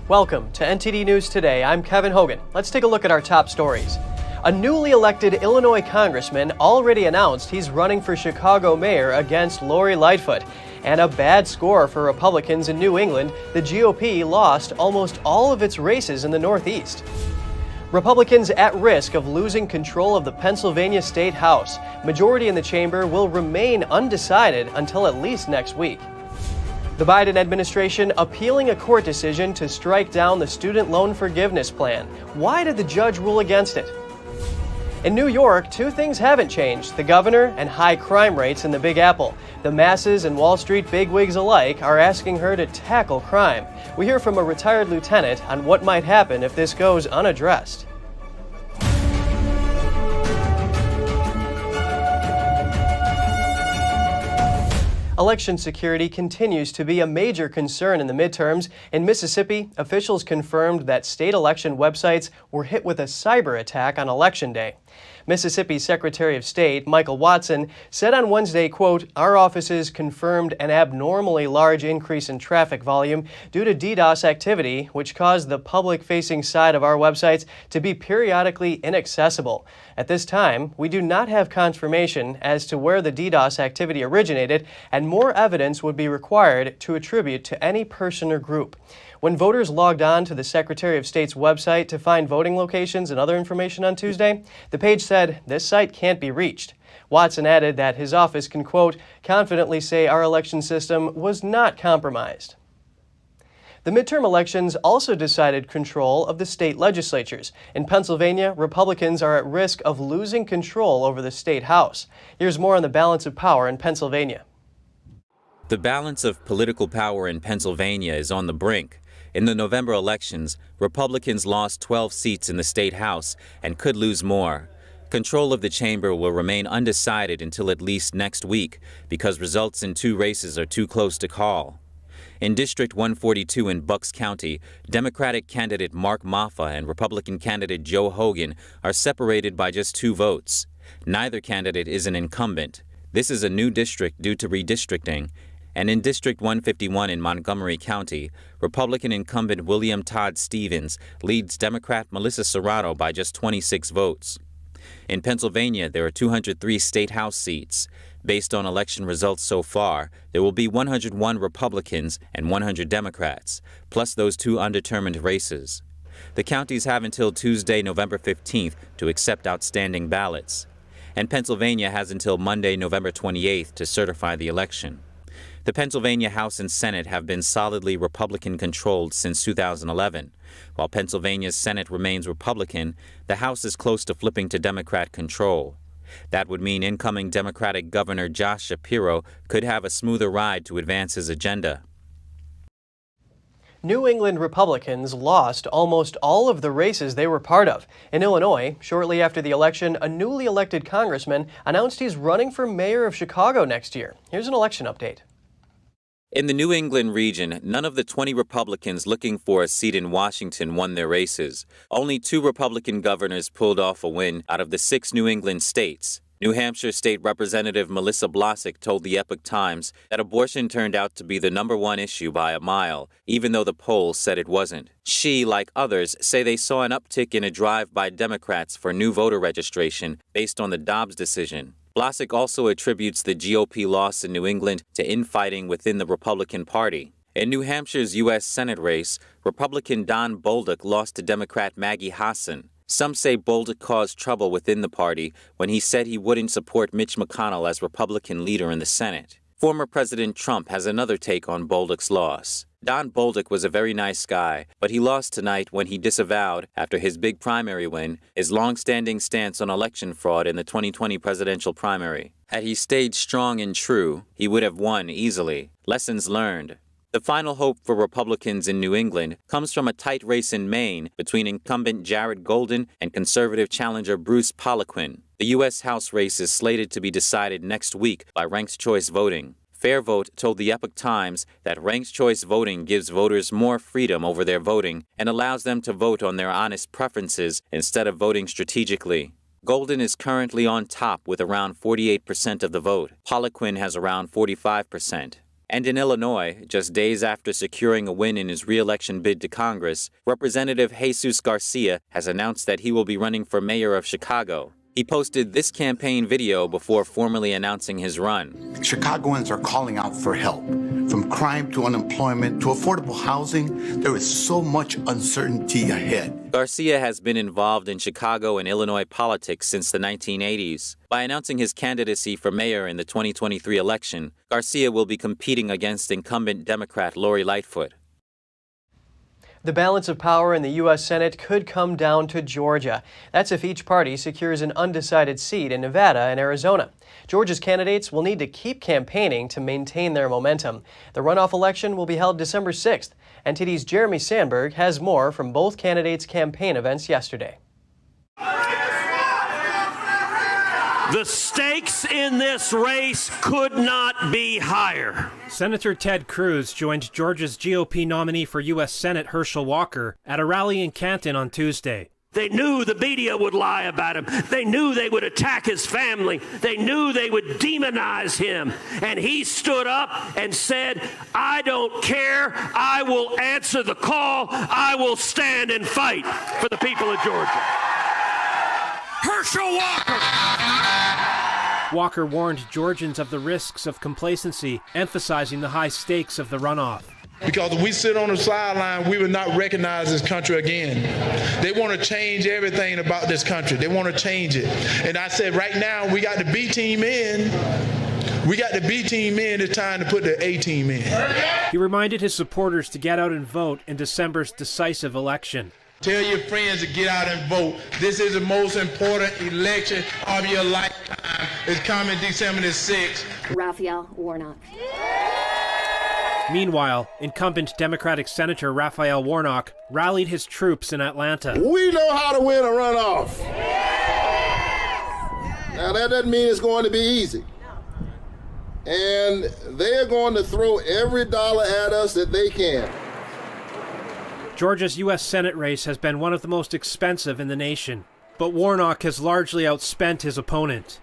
Welcome to NTD News Today. I'm Kevin Hogan. Let's take a look at our top stories. A newly elected Illinois congressman already announced he's running for Chicago mayor against Lori Lightfoot. And a bad score for Republicans in New England. The GOP lost almost all of its races in the Northeast. Republicans at risk of losing control of the Pennsylvania State House. Majority in the chamber will remain undecided until at least next week. The Biden administration appealing a court decision to strike down the student loan forgiveness plan. Why did the judge rule against it? In New York, two things haven't changed: the governor and high crime rates in the Big Apple. The masses and Wall Street bigwigs alike are asking her to tackle crime. We hear from a retired lieutenant on what might happen if this goes unaddressed. Election security continues to be a major concern in the midterms. In Mississippi, officials confirmed that state election websites were hit with a cyber attack on Election Day. Mississippi Secretary of State Michael Watson said on Wednesday, quote, "Our offices confirmed an abnormally large increase in traffic volume due to DDoS activity, which caused the public-facing side of our websites to be periodically inaccessible. At this time, we do not have confirmation as to where the DDoS activity originated, and more evidence would be required to attribute to any person or group." When voters logged on to the Secretary of State's website to find voting locations and other information on Tuesday, the page said, "This site can't be reached." Watson added that his office can, quote, "confidently say our election system was not compromised." The midterm elections also decided control of the state legislatures. In Pennsylvania, Republicans are at risk of losing control over the state House. Here's more on the balance of power in Pennsylvania. The balance of political power in Pennsylvania is on the brink. In the November elections, Republicans lost 12 seats in the state House and could lose more. Control of the chamber will remain undecided until at least next week because results in two races are too close to call. In District 142 in Bucs County, Democratic candidate Mark Maffa and Republican candidate Joe Hogan are separated by just 2 votes. Neither candidate is an incumbent. This is a new district due to redistricting. And in District 151 in Montgomery County, Republican incumbent William Todd Stevens leads Democrat Melissa Serrato by just 26 votes. In Pennsylvania, there are 203 state House seats. Based on election results so far, there will be 101 Republicans and 100 Democrats, plus those 2 undetermined races. The counties have until Tuesday, November 15th to accept outstanding ballots. And Pennsylvania has until Monday, November 28th to certify the election. The Pennsylvania House and Senate have been solidly Republican-controlled since 2011. While Pennsylvania's Senate remains Republican, the House is close to flipping to Democrat control. That would mean incoming Democratic Governor Josh Shapiro could have a smoother ride to advance his agenda. New England Republicans lost almost all of the races they were part of. In Illinois, shortly after the election, a newly elected congressman announced he's running for mayor of Chicago next year. Here's an election update. In the New England region, none of the 20 Republicans looking for a seat in Washington won their races. Only 2 Republican governors pulled off a win out of the 6 New England states. New Hampshire State Representative Melissa Blasick told the Epoch Times that abortion turned out to be the #1 issue by a mile, even though the polls said it wasn't. She, like others, say they saw an uptick in a drive by Democrats for new voter registration based on the Dobbs decision. Blasick also attributes the GOP loss in New England to infighting within the Republican Party. In New Hampshire's U.S. Senate race, Republican Don Bolduc lost to Democrat Maggie Hassan. Some say Bolduc caused trouble within the party when he said he wouldn't support Mitch McConnell as Republican leader in the Senate. Former President Trump has another take on Bolduc's loss. Don Bolduc was a very nice guy, but he lost tonight when he disavowed, after his big primary win, his long-standing stance on election fraud in the 2020 presidential primary. Had he stayed strong and true, he would have won easily. Lessons learned. The final hope for Republicans in New England comes from a tight race in Maine between incumbent Jared Golden and conservative challenger Bruce Poliquin. The U.S. House race is slated to be decided next week by ranked choice voting. Fair Vote told the Epoch Times that ranked choice voting gives voters more freedom over their voting and allows them to vote on their honest preferences instead of voting strategically. Golden is currently on top with around 48% of the vote. Poliquin has around 45%. And in Illinois, just days after securing a win in his re-election bid to Congress, Representative Jesus Garcia has announced that he will be running for mayor of Chicago. He posted this campaign video before formally announcing his run. Chicagoans are calling out for help. From crime to unemployment to affordable housing, there is so much uncertainty ahead. Garcia has been involved in Chicago and Illinois politics since the 1980s. By announcing his candidacy for mayor in the 2023 election, Garcia will be competing against incumbent Democrat Lori Lightfoot. The balance of power in the U.S. Senate could come down to Georgia. That's if each party secures an undecided seat in Nevada and Arizona. Georgia's candidates will need to keep campaigning to maintain their momentum. The runoff election will be held December 6th. NTD's Jeremy Sandberg has more from both candidates' campaign events yesterday. The stakes in this race could not be higher. Senator Ted Cruz joined Georgia's GOP nominee for U.S. Senate Herschel Walker at a rally in Canton on Tuesday. They knew the media would lie about him. They knew they would attack his family. They knew they would demonize him. And he stood up and said, I don't care. I will answer the call. I will stand and fight for the people of Georgia. Herschel Walker! Walker warned Georgians of the risks of complacency, emphasizing the high stakes of the runoff. Because if we sit on the sideline, we will not recognize this country again. They want to change everything about this country. They want to change it. And I said, right now, we got the B team in. We got the B team in. It's time to put the A team in. He reminded his supporters to get out and vote in December's decisive election. Tell your friends to get out and vote. This is the most important election of your lifetime. It's coming December the 6th. Raphael Warnock. Meanwhile, incumbent Democratic Senator Raphael Warnock rallied his troops in Atlanta. We know how to win a runoff. Now, that doesn't mean it's going to be easy. And they're going to throw every dollar at us that they can. Georgia's U.S. Senate race has been one of the most expensive in the nation, but Warnock has largely outspent his opponent.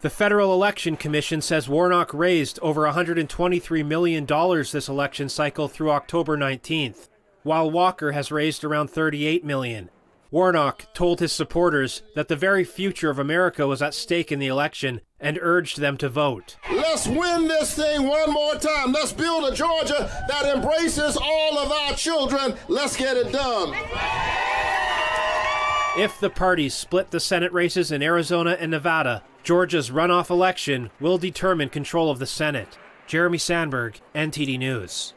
The Federal Election Commission says Warnock raised over $123 million this election cycle through October 19th, while Walker has raised around $38 million. Warnock told his supporters that the very future of America was at stake in the election and urged them to vote. Let's win this thing one more time. Let's build a Georgia that embraces all of our children. Let's get it done. If the parties split the Senate races in Arizona and Nevada, Georgia's runoff election will determine control of the Senate. Jeremy Sandberg, NTD News.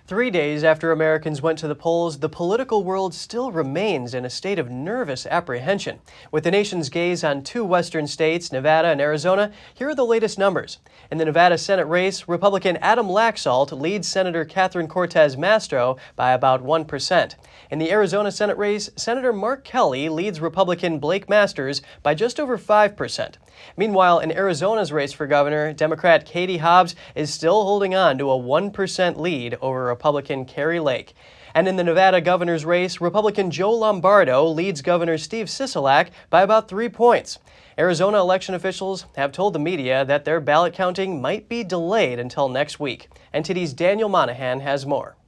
3 days after Americans went to the polls, the political world still remains in a state of nervous apprehension. With the nation's gaze on two western states, Nevada and Arizona, here are the latest numbers. In the Nevada Senate race, Republican Adam Laxalt leads Senator Catherine Cortez Masto by about 1%. In the Arizona Senate race, Senator Mark Kelly leads Republican Blake Masters by just over 5%. Meanwhile, in Arizona's race for governor, Democrat Katie Hobbs is still holding on to a 1% lead over Republican Kari Lake. And in the Nevada governor's race, Republican Joe Lombardo leads Governor Steve Sisolak by about 3 points. Arizona election officials have told the media that their ballot counting might be delayed until next week. NTD's Daniel Monahan has more.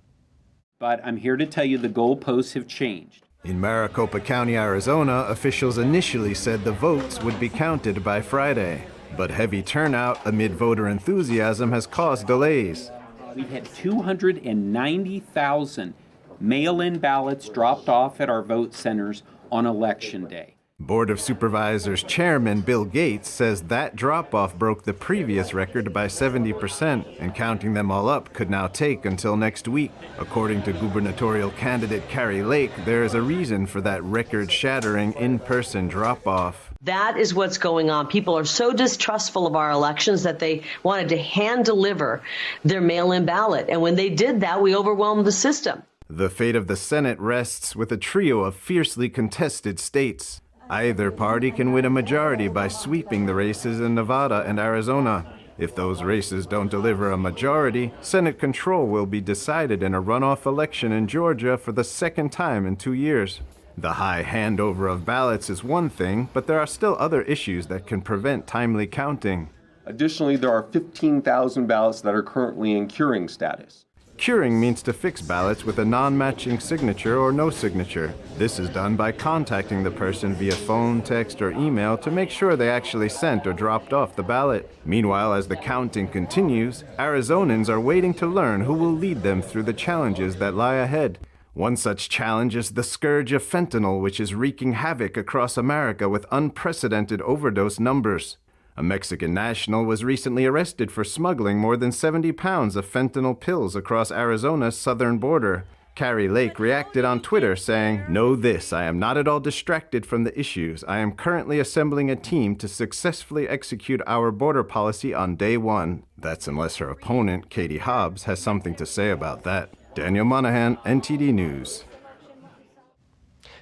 But I'm here to tell you the goalposts have changed. In Maricopa County, Arizona, officials initially said the votes would be counted by Friday. But heavy turnout amid voter enthusiasm has caused delays. We had 290,000 mail-in ballots dropped off at our vote centers on Election Day. Board of Supervisors Chairman Bill Gates says that drop-off broke the previous record by 70%, and counting them all up could now take until next week. According to gubernatorial candidate Kari Lake, there is a reason for that record-shattering in-person drop-off. That is what's going on. People are so distrustful of our elections that they wanted to hand-deliver their mail-in ballot, and when they did that, we overwhelmed the system. The fate of the Senate rests with a trio of fiercely contested states. Either party can win a majority by sweeping the races in Nevada and Arizona. If those races don't deliver a majority, Senate control will be decided in a runoff election in Georgia for the second time in 2 years. The high handover of ballots is one thing, but there are still other issues that can prevent timely counting. Additionally, there are 15,000 ballots that are currently in curing status. Curing means to fix ballots with a non-matching signature or no signature. This is done by contacting the person via phone, text, or email to make sure they actually sent or dropped off the ballot. Meanwhile, as the counting continues, Arizonans are waiting to learn who will lead them through the challenges that lie ahead. One such challenge is the scourge of fentanyl, which is wreaking havoc across America with unprecedented overdose numbers. A Mexican national was recently arrested for smuggling more than 70 pounds of fentanyl pills across Arizona's southern border. Carrie Lake reacted on Twitter saying, "Know this, I am not at all distracted from the issues. I am currently assembling a team to successfully execute our border policy on day one." That's unless her opponent, Katie Hobbs, has something to say about that. Daniel Monahan, NTD News.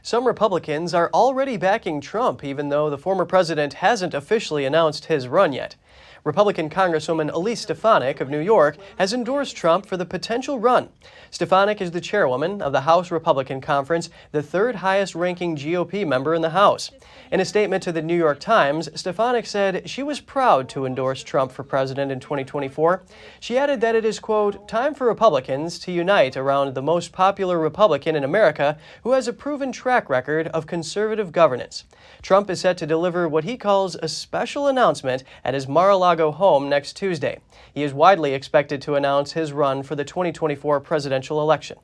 Some Republicans are already backing Trump, even though the former president hasn't officially announced his run yet. Republican Congresswoman Elise Stefanik of New York has endorsed Trump for the potential run. Stefanik is the chairwoman of the House Republican Conference, the third highest-ranking GOP member in the House. In a statement to the New York Times, Stefanik said she was proud to endorse Trump for president in 2024. She added that it is, quote, time for Republicans to unite around the most popular Republican in America who has a proven track record of conservative governance. Trump is set to deliver what he calls a special announcement at his Mar-a-Lago home next Tuesday. He is widely expected to announce his run for the 2024 presidential election.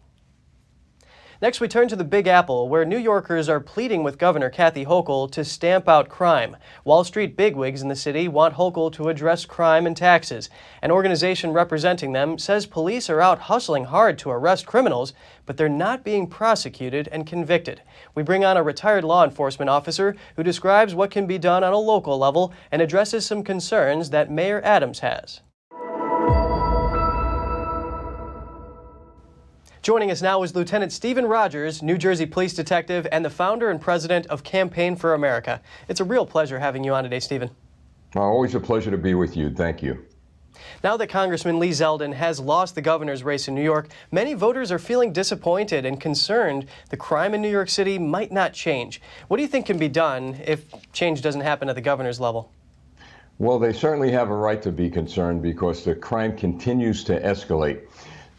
Next, we turn to the Big Apple, where New Yorkers are pleading with Governor Kathy Hochul to stamp out crime. Wall Street bigwigs in the city want Hochul to address crime and taxes. An organization representing them says police are out hustling hard to arrest criminals, but they're not being prosecuted and convicted. We bring on a retired law enforcement officer who describes what can be done on a local level and addresses some concerns that Mayor Adams has. Joining us now is Lieutenant Stephen Rogers, New Jersey police detective and the founder and president of Campaign for America. It's a real pleasure having you on today, Stephen. Always a pleasure to be with you. Thank you. Now that Congressman Lee Zeldin has lost the governor's race in New York, many voters are feeling disappointed and concerned the crime in New York City might not change. What do you think can be done if change doesn't happen at the governor's level? Well, they certainly have a right to be concerned because the crime continues to escalate.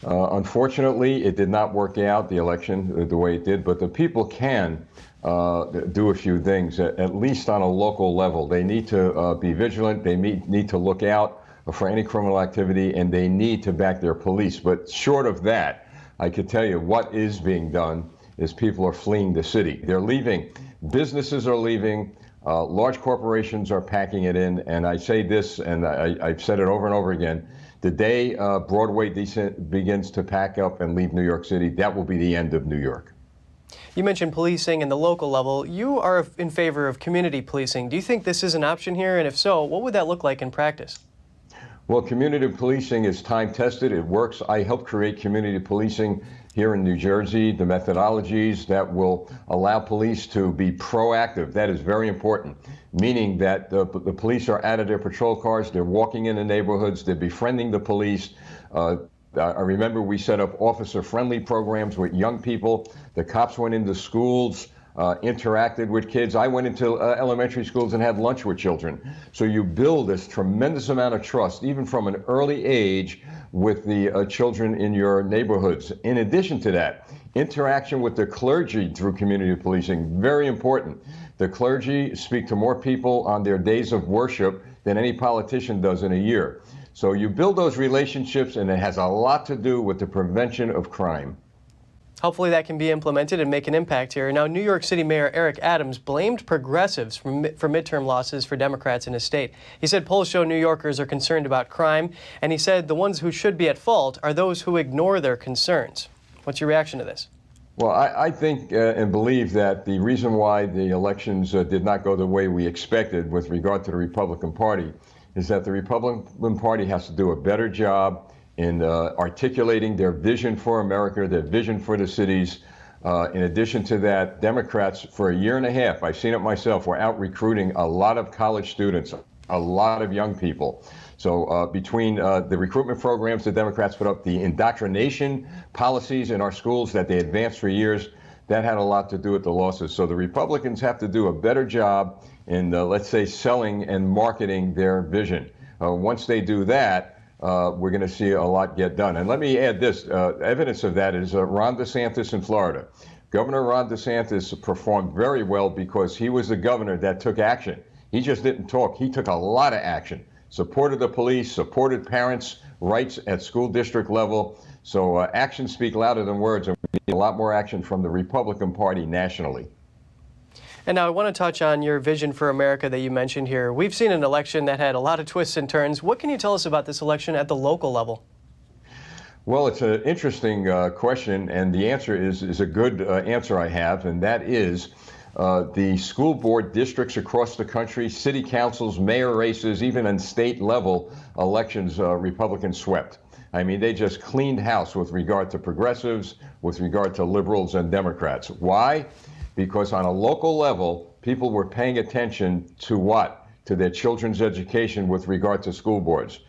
Unfortunately, it did not work out, the election, the way it did, but the people can do a few things, at least on a local level. They need to be vigilant. They need to look out for any criminal activity, and they need to back their police. But short of that, I could tell you what is being done is people are fleeing the city. They're leaving. Businesses are leaving. Large corporations are packing it in. And I say this, and I've said it over and over again, the day Broadway begins to pack up and leave New York City, that will be the end of New York. You mentioned policing in the local level. You are in favor of community policing. Do you think this is an option here? And if so, what would that look like in practice? Well, community policing is time-tested. It works. I helped create community policing here in New Jersey, the methodologies that will allow police to be proactive. That is very important, meaning that the police are out of their patrol cars, they're walking in the neighborhoods, they're befriending the police. I remember we set up officer-friendly programs with young people. The cops went into schools, interacted with kids. I went into elementary schools and had lunch with children. So you build this tremendous amount of trust, even from an early age, with the children in your neighborhoods. In addition to that, interaction with the clergy through community policing, very important. The clergy speak to more people on their days of worship than any politician does in a year. So you build those relationships, and it has a lot to do with the prevention of crime. Hopefully that can be implemented and make an impact here. Now, New York City Mayor Eric Adams blamed progressives for midterm losses for Democrats in his state. He said polls show New Yorkers are concerned about crime, and he said the ones who should be at fault are those who ignore their concerns. What's your reaction to this? Well, I think and believe that the reason why the elections did not go the way we expected with regard to the Republican Party is that the Republican Party has to do a better job in articulating their vision for America, their vision for the cities. In addition to that, Democrats, for a year and a half, I've seen it myself, were out recruiting a lot of college students, a lot of young people. So between the recruitment programs the Democrats put up, the indoctrination policies in our schools that they advanced for years, that had a lot to do with the losses. So the Republicans have to do a better job in, let's say, selling and marketing their vision. Once they do that, we're going to see a lot get done. And let me add this. Evidence of that is Ron DeSantis in Florida. Governor Ron DeSantis performed very well because he was the governor that took action. He just didn't talk. He took a lot of action. Supported the police, supported parents' rights at school district level. So actions speak louder than words, and we need a lot more action from the Republican Party nationally. And now I want to touch on your vision for America that you mentioned here. We've seen an election that had a lot of twists and turns. What can you tell us about this election at the local level? Well, it's an interesting question, and the answer is a good answer I have, and that is the school board districts across the country, city councils, mayor races, even in state level elections, Republicans swept. I mean, they just cleaned house with regard to progressives, with regard to liberals and Democrats. Why? Because on a local level, people were paying attention to what? To their children's education with regard to school boards.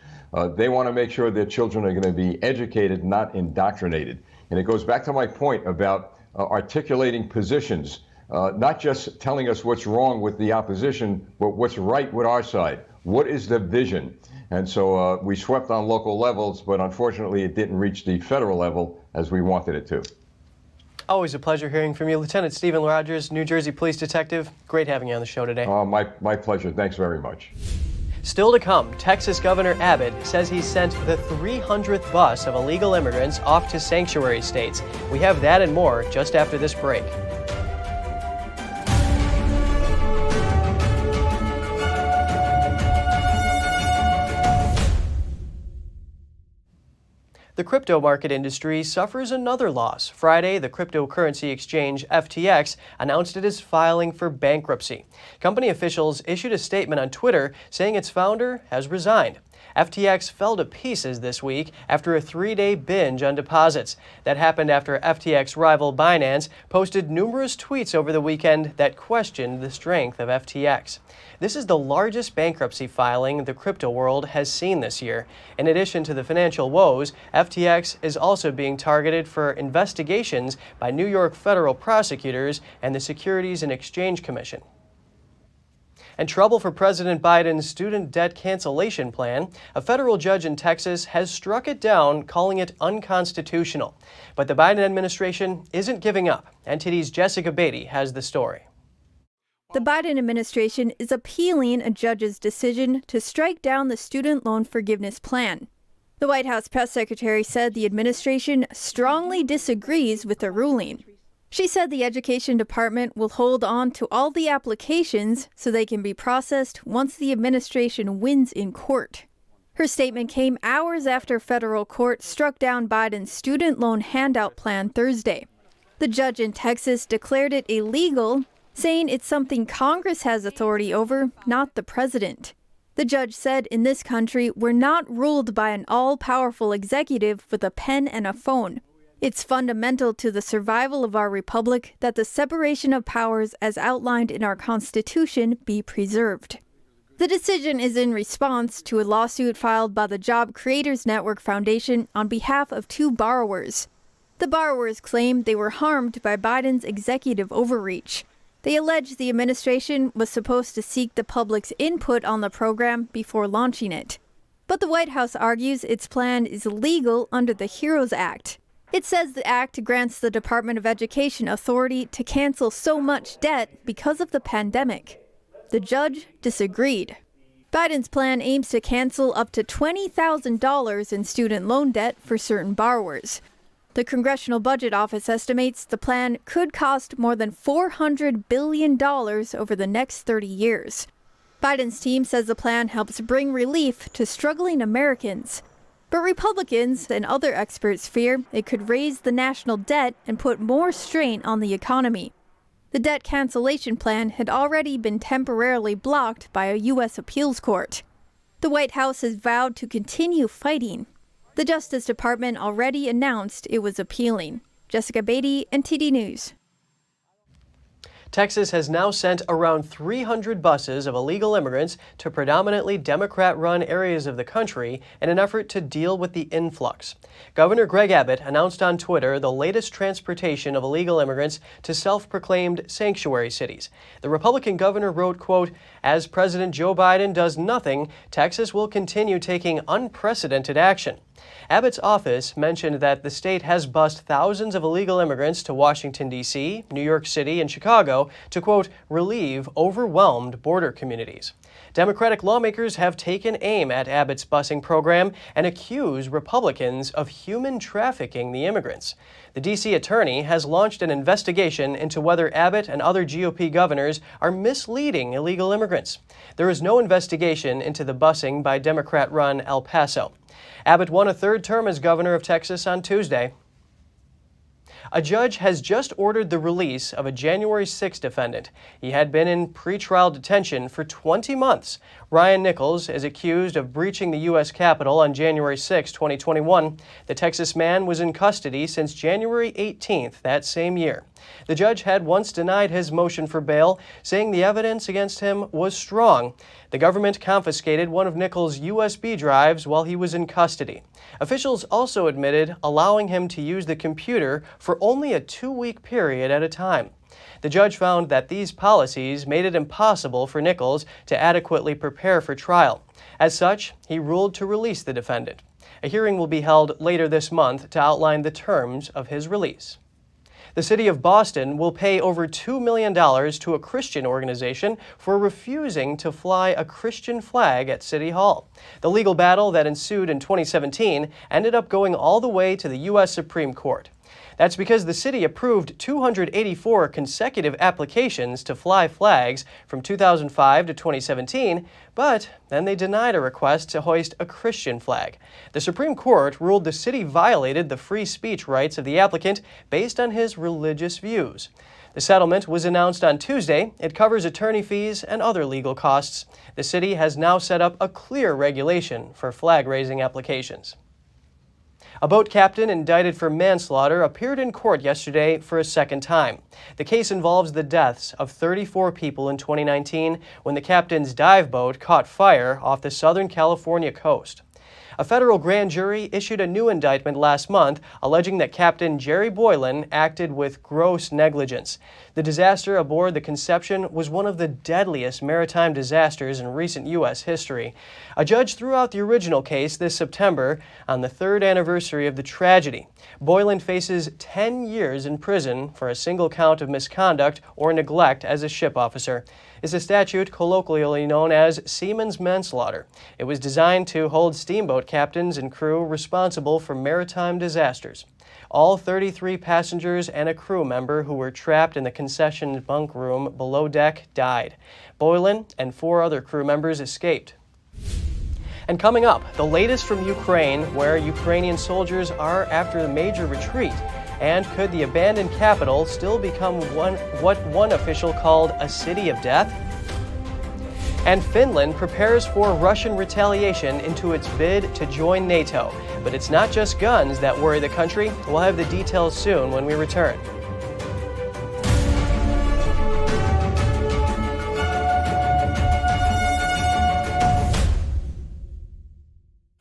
They want to make sure their children are going to be educated, not indoctrinated. And it goes back to my point about articulating positions, not just telling us what's wrong with the opposition, but what's right with our side. What is the vision? And so we swept on local levels, but unfortunately it didn't reach the federal level as we wanted it to. Always a pleasure hearing from you. Lieutenant Stephen Rogers, New Jersey Police Detective. Great having you on the show today. My pleasure. Thanks very much. Still to come, Texas Governor Abbott says he sent the 300th bus of illegal immigrants off to sanctuary states. We have that and more just after this break. The crypto market industry suffers another loss. Friday, the cryptocurrency exchange FTX announced it is filing for bankruptcy. Company officials issued a statement on Twitter saying its founder has resigned. FTX fell to pieces this week after a 3-day binge on deposits. That happened after FTX rival Binance posted numerous tweets over the weekend that questioned the strength of FTX. This is the largest bankruptcy filing the crypto world has seen this year. In addition to the financial woes, FTX is also being targeted for investigations by New York federal prosecutors and the Securities and Exchange Commission. And trouble for President Biden's student debt cancellation plan. A federal judge in Texas has struck it down, calling it unconstitutional. But the Biden administration isn't giving up. NTD's Jessica Beatty has the story. The Biden administration is appealing a judge's decision to strike down the student loan forgiveness plan. The White House press secretary said the administration strongly disagrees with the ruling. She said the Education Department will hold on to all the applications so they can be processed once the administration wins in court. Her statement came hours after federal court struck down Biden's student loan handout plan Thursday. The judge in Texas declared it illegal, saying it's something Congress has authority over, not the president. The judge said in this country, we're not ruled by an all-powerful executive with a pen and a phone. It's fundamental to the survival of our republic that the separation of powers as outlined in our Constitution be preserved. The decision is in response to a lawsuit filed by the Job Creators Network Foundation on behalf of 2 borrowers. The borrowers claim they were harmed by Biden's executive overreach. They allege the administration was supposed to seek the public's input on the program before launching it. But the White House argues its plan is legal under the HEROES Act. It says the act grants the Department of Education authority to cancel so much debt because of the pandemic. The judge disagreed. Biden's plan aims to cancel up to $20,000 in student loan debt for certain borrowers. The Congressional Budget Office estimates the plan could cost more than $400 billion over the next 30 years. Biden's team says the plan helps bring relief to struggling Americans. But Republicans and other experts fear it could raise the national debt and put more strain on the economy. The debt cancellation plan had already been temporarily blocked by a U.S. appeals court. The White House has vowed to continue fighting. The Justice Department already announced it was appealing. Jessica Beatty, NTD News. Texas has now sent around 300 buses of illegal immigrants to predominantly Democrat-run areas of the country in an effort to deal with the influx. Governor Greg Abbott announced on Twitter the latest transportation of illegal immigrants to self-proclaimed sanctuary cities. The Republican governor wrote, quote, "As President Joe Biden does nothing, Texas will continue taking unprecedented action." Abbott's office mentioned that the state has bused thousands of illegal immigrants to Washington, D.C., New York City, and Chicago to, quote, relieve overwhelmed border communities. Democratic lawmakers have taken aim at Abbott's busing program and accuse Republicans of human trafficking the immigrants. The D.C. attorney has launched an investigation into whether Abbott and other GOP governors are misleading illegal immigrants. There is no investigation into the busing by Democrat-run El Paso. Abbott won a third term as governor of Texas on Tuesday. A judge has just ordered the release of a January 6 defendant. He had been in pretrial detention for 20 months. Ryan Nichols is accused of breaching the U.S. Capitol on January 6, 2021. The Texas man was in custody since January 18th that same year. The judge had once denied his motion for bail, saying the evidence against him was strong. The government confiscated one of Nichols' USB drives while he was in custody. Officials also admitted allowing him to use the computer for only a 2-week period at a time. The judge found that these policies made it impossible for Nichols to adequately prepare for trial. As such, he ruled to release the defendant. A hearing will be held later this month to outline the terms of his release. The city of Boston will pay over $2 million to a Christian organization for refusing to fly a Christian flag at City Hall. The legal battle that ensued in 2017 ended up going all the way to the U.S. Supreme Court. That's because the city approved 284 consecutive applications to fly flags from 2005 to 2017, but then they denied a request to hoist a Christian flag. The Supreme Court ruled the city violated the free speech rights of the applicant based on his religious views. The settlement was announced on Tuesday. It covers attorney fees and other legal costs. The city has now set up a clear regulation for flag-raising applications. A boat captain indicted for manslaughter appeared in court yesterday for a second time. The case involves the deaths of 34 people in 2019 when the captain's dive boat caught fire off the Southern California coast. A federal grand jury issued a new indictment last month alleging that Captain Jerry Boylan acted with gross negligence. The disaster aboard the Conception was one of the deadliest maritime disasters in recent U.S. history. A judge threw out the original case this September on the 3rd anniversary of the tragedy. Boylan faces 10 years in prison for a single count of misconduct or neglect as a ship officer. It's a statute colloquially known as seaman's manslaughter. It was designed to hold steamboat captains and crew responsible for maritime disasters. All 33 passengers and a crew member who were trapped in the concession bunk room below deck died. Boylan and 4 other crew members escaped. And coming up, the latest from Ukraine, where Ukrainian soldiers are after the major retreat. And could the abandoned capital still become what one official called a city of death? And Finland prepares for Russian retaliation into its bid to join NATO. But it's not just guns that worry the country. We'll have the details soon when we return.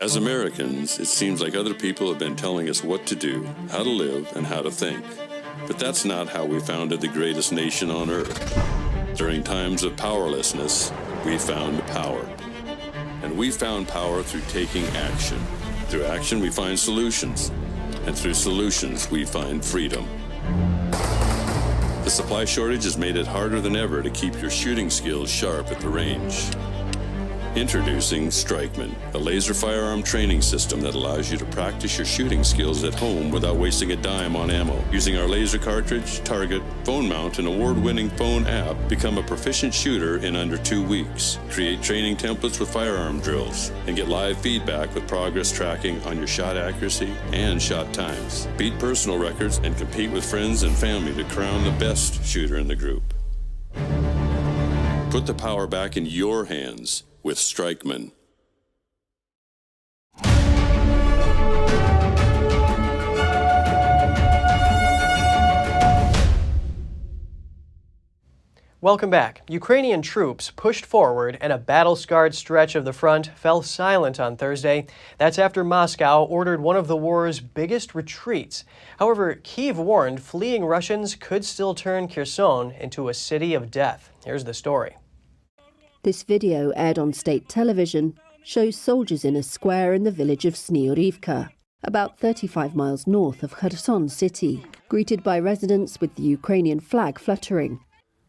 As Americans, it seems like other people have been telling us what to do, how to live, and how to think. But that's not how we founded the greatest nation on earth. During times of powerlessness, we found power. And we found power through taking action. Through action, we find solutions. And through solutions, we find freedom. The supply shortage has made it harder than ever to keep your shooting skills sharp at the range. Introducing Strikeman, a laser firearm training system that allows you to practice your shooting skills at home without wasting a dime on ammo. Using our laser cartridge, target, phone mount, and award-winning phone app, become a proficient shooter in under 2 weeks. Create training templates with firearm drills, and get live feedback with progress tracking on your shot accuracy and shot times. Beat personal records and compete with friends and family to crown the best shooter in the group. Put the power back in your hands with Strikeman. Welcome back. Ukrainian troops pushed forward and a battle-scarred stretch of the front fell silent on Thursday. That's after Moscow ordered one of the war's biggest retreats. However, Kyiv warned fleeing Russians could still turn Kherson into a city of death. Here's the story. This video, aired on state television, shows soldiers in a square in the village of Sniorivka, about 35 miles north of Kherson city, greeted by residents with the Ukrainian flag fluttering.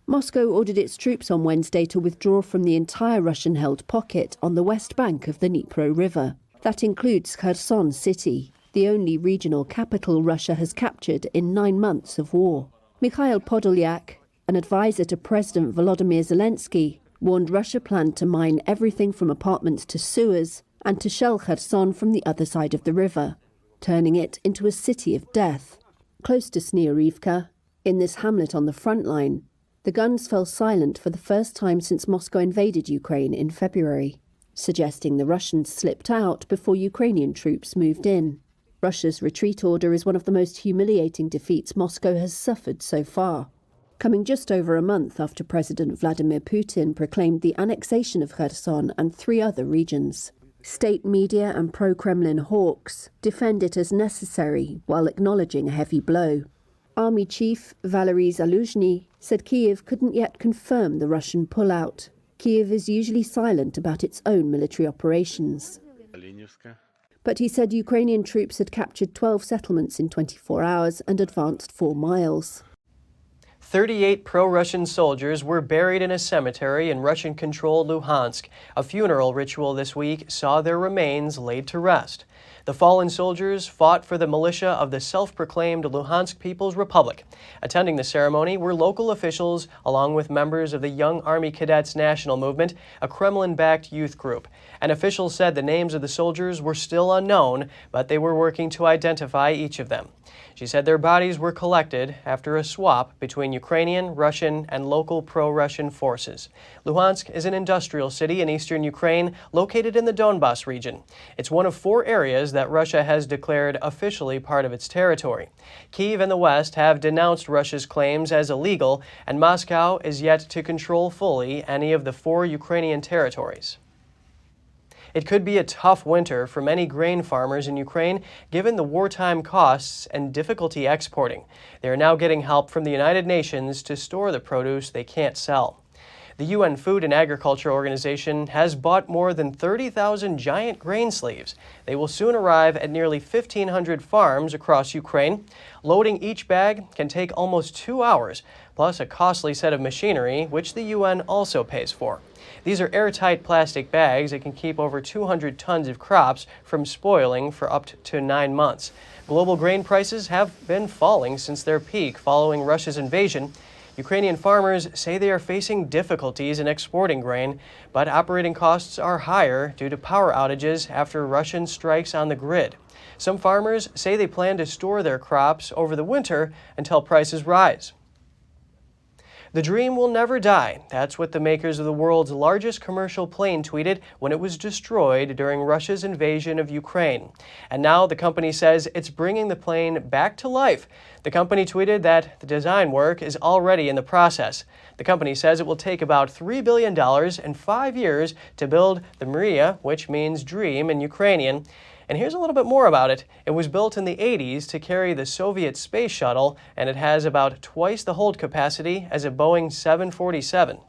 Moscow ordered its troops on Wednesday to withdraw from the entire Russian-held pocket on the west bank of the Dnipro River. That includes Kherson city, the only regional capital Russia has captured in 9 months of war. Mikhail Podolyak, an advisor to President Volodymyr Zelensky, warned Russia planned to mine everything from apartments to sewers and to shell Kherson from the other side of the river, turning it into a city of death. Close to Sniorivka, in this hamlet on the front line, the guns fell silent for the first time since Moscow invaded Ukraine in February, suggesting the Russians slipped out before Ukrainian troops moved in. Russia's retreat order is one of the most humiliating defeats Moscow has suffered so far, coming just over a month after President Vladimir Putin proclaimed the annexation of Kherson and 3 other regions. State media and pro-Kremlin hawks defend it as necessary while acknowledging a heavy blow. Army Chief Valery Zaluzhny said Kyiv couldn't yet confirm the Russian pullout. Kyiv is usually silent about its own military operations. But he said Ukrainian troops had captured 12 settlements in 24 hours and advanced 4 miles. 38 pro-Russian soldiers were buried in a cemetery in Russian-controlled Luhansk. A funeral ritual this week saw their remains laid to rest. The fallen soldiers fought for the militia of the self-proclaimed Luhansk People's Republic. Attending the ceremony were local officials along with members of the Young Army Cadets National Movement, a Kremlin-backed youth group. An official said the names of the soldiers were still unknown, but they were working to identify each of them. She said their bodies were collected after a swap between Ukrainian, Russian, and local pro-Russian forces. Luhansk is an industrial city in eastern Ukraine located in the Donbas region. It's one of 4 areas that Russia has declared officially part of its territory. Kyiv and the West have denounced Russia's claims as illegal, and Moscow is yet to control fully any of the 4 Ukrainian territories. It could be a tough winter for many grain farmers in Ukraine, given the wartime costs and difficulty exporting. They are now getting help from the United Nations to store the produce they can't sell. The UN Food and Agriculture Organization has bought more than 30,000 giant grain sleeves. They will soon arrive at nearly 1,500 farms across Ukraine. Loading each bag can take almost 2 hours, plus a costly set of machinery, which the UN also pays for. These are airtight plastic bags that can keep over 200 tons of crops from spoiling for up to 9 months. Global grain prices have been falling since their peak following Russia's invasion. Ukrainian farmers say they are facing difficulties in exporting grain, but operating costs are higher due to power outages after Russian strikes on the grid. Some farmers say they plan to store their crops over the winter until prices rise. The dream will never die. That's what the makers of the world's largest commercial plane tweeted when it was destroyed during Russia's invasion of Ukraine. And now the company says it's bringing the plane back to life. The company tweeted that the design work is already in the process. The company says it will take about $3 billion and 5 years to build the Mriya, which means dream in Ukrainian. And here's a little bit more about it. It was built in the 80s to carry the Soviet space shuttle, and it has about twice the hold capacity as a Boeing 747.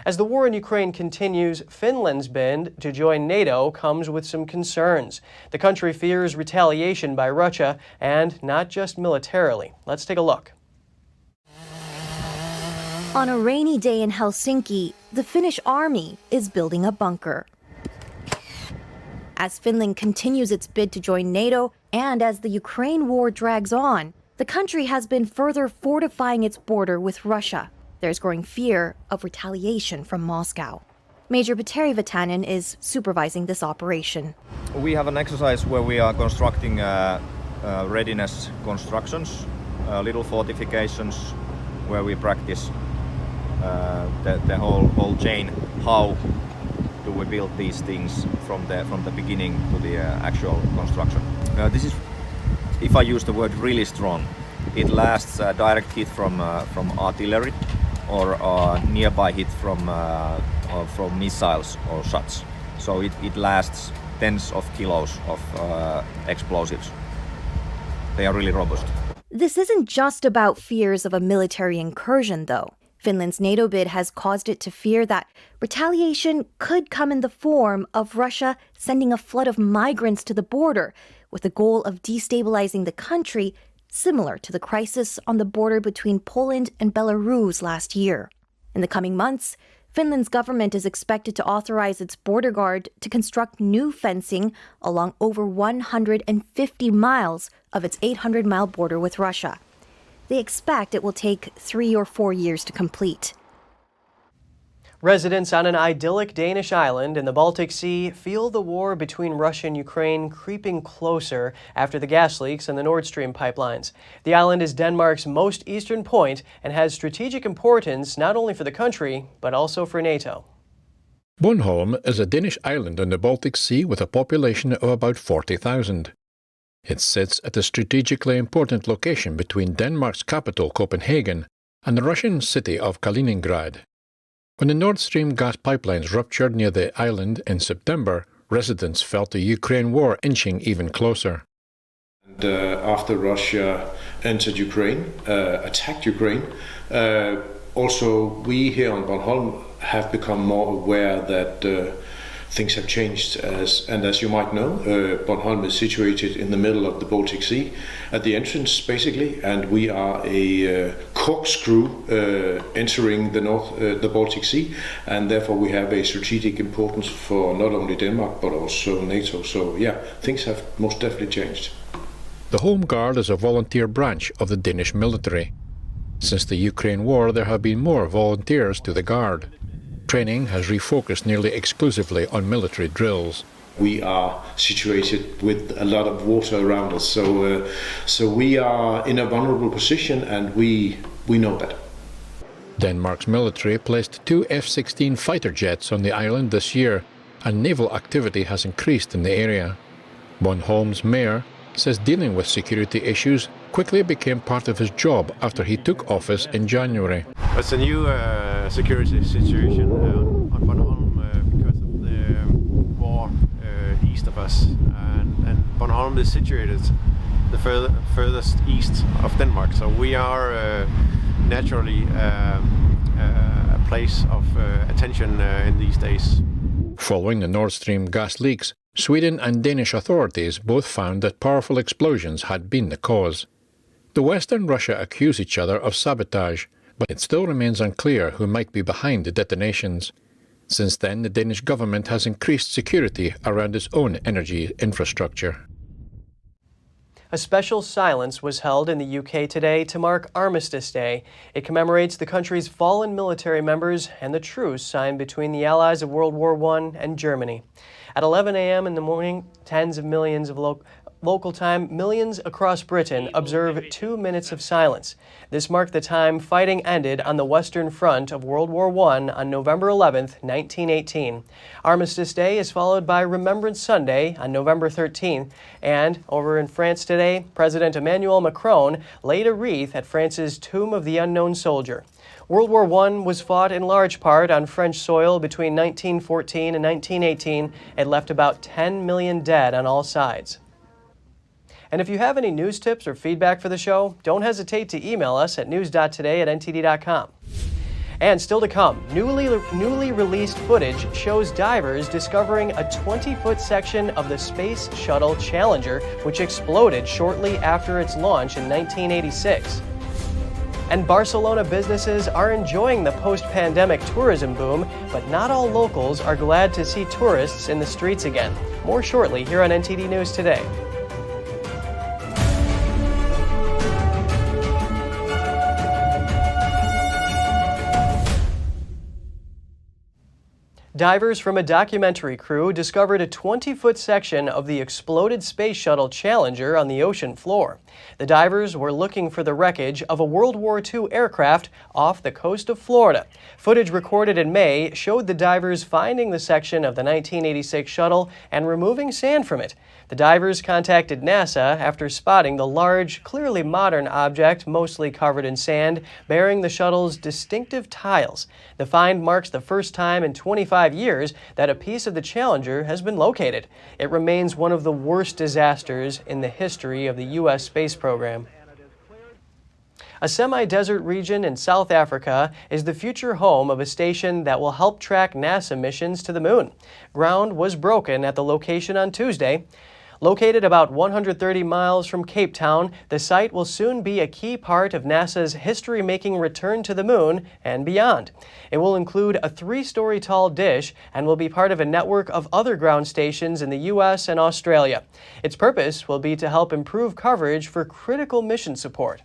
As the war in Ukraine continues, Finland's bid to join NATO comes with some concerns. The country fears retaliation by Russia, and not just militarily. Let's take a look. On a rainy day in Helsinki, the Finnish army is building a bunker. As Finland continues its bid to join NATO, and as the Ukraine war drags on, the country has been further fortifying its border with Russia. There's growing fear of retaliation from Moscow. Major Petteri Vatanen is supervising this operation. We have an exercise where we are constructing readiness constructions, little fortifications, where we practice the whole chain, how do we build these things from the beginning to the actual construction. This is, if I use the word really strong, It lasts direct hit from artillery or nearby hit from missiles or shots. So it lasts tens of kilos of explosives. They are really robust. This isn't just about fears of a military incursion, though. Finland's NATO bid has caused it to fear that retaliation could come in the form of Russia sending a flood of migrants to the border with the goal of destabilizing the country, similar to the crisis on the border between Poland and Belarus last year. In the coming months, Finland's government is expected to authorize its border guard to construct new fencing along over 150 miles of its 800-mile border with Russia. They expect it will take 3 or 4 years to complete. Residents on an idyllic Danish island in the Baltic Sea feel the war between Russia and Ukraine creeping closer after the gas leaks in the Nord Stream pipelines. The island is Denmark's most eastern point and has strategic importance not only for the country, but also for NATO. Bornholm is a Danish island on the Baltic Sea with a population of about 40,000. It sits at a strategically important location between Denmark's capital, Copenhagen, and the Russian city of Kaliningrad. When the Nord Stream gas pipelines ruptured near the island in September, residents felt the Ukraine war inching even closer. And, after Russia entered Ukraine, attacked Ukraine, also we here on Bornholm have become more aware that things have changed. As you might know, Bornholm is situated in the middle of the Baltic Sea, at the entrance basically, and we are a corkscrew entering the Baltic Sea, and therefore we have a strategic importance for not only Denmark but also NATO. So yeah, things have most definitely changed. The Home Guard is a volunteer branch of the Danish military. Since the Ukraine war, there have been more volunteers to the Guard. Training has refocused nearly exclusively on military drills. We are situated with a lot of water around us, so we are in a vulnerable position, and we know that. Denmark's military placed 2 F-16 fighter jets on the island this year, and naval activity has increased in the area. Bornholm's mayor says dealing with security issues quickly became part of his job after he took office in January. It's a new security situation on Bornholm because of the war east of us, and Bornholm is situated the furthest east of Denmark, so we are naturally a place of attention in these days. Following the Nord Stream gas leaks, Sweden and Danish authorities both found that powerful explosions had been the cause. The West and Russia accuse each other of sabotage, but it still remains unclear who might be behind the detonations. Since then, the Danish government has increased security around its own energy infrastructure. A special silence was held in the UK today to mark Armistice Day. It commemorates the country's fallen military members and the truce signed between the Allies of World War I and Germany. At 11 a.m. in the morning, tens of millions of local time, millions across Britain observe 2 minutes of silence. This marked the time fighting ended on the Western Front of World War I on November 11, 1918. Armistice Day is followed by Remembrance Sunday on November 13th, and over in France today, President Emmanuel Macron laid a wreath at France's Tomb of the Unknown Soldier. World War I was fought in large part on French soil between 1914 and 1918. It left about 10 million dead on all sides. And if you have any news tips or feedback for the show, don't hesitate to email us at news.today@ntd.com. And still to come, newly released footage shows divers discovering a 20-foot section of the Space Shuttle Challenger, which exploded shortly after its launch in 1986. And Barcelona businesses are enjoying the post-pandemic tourism boom, but not all locals are glad to see tourists in the streets again. More shortly here on NTD News Today. Divers from a documentary crew discovered a 20-foot section of the exploded Space Shuttle Challenger on the ocean floor. The divers were looking for the wreckage of a World War II aircraft off the coast of Florida. Footage recorded in May showed the divers finding the section of the 1986 shuttle and removing sand from it. The divers contacted NASA after spotting the large, clearly modern object mostly covered in sand, bearing the shuttle's distinctive tiles. The find marks the first time in 25 years that a piece of the Challenger has been located. It remains one of the worst disasters in the history of the U.S. space program. A semi-desert region in South Africa is the future home of a station that will help track NASA missions to the moon. Ground was broken at the location on Tuesday. Located about 130 miles from Cape Town, the site will soon be a key part of NASA's history-making return to the moon and beyond. It will include a 3-story tall dish and will be part of a network of other ground stations in the U.S. and Australia. Its purpose will be to help improve coverage for critical mission support.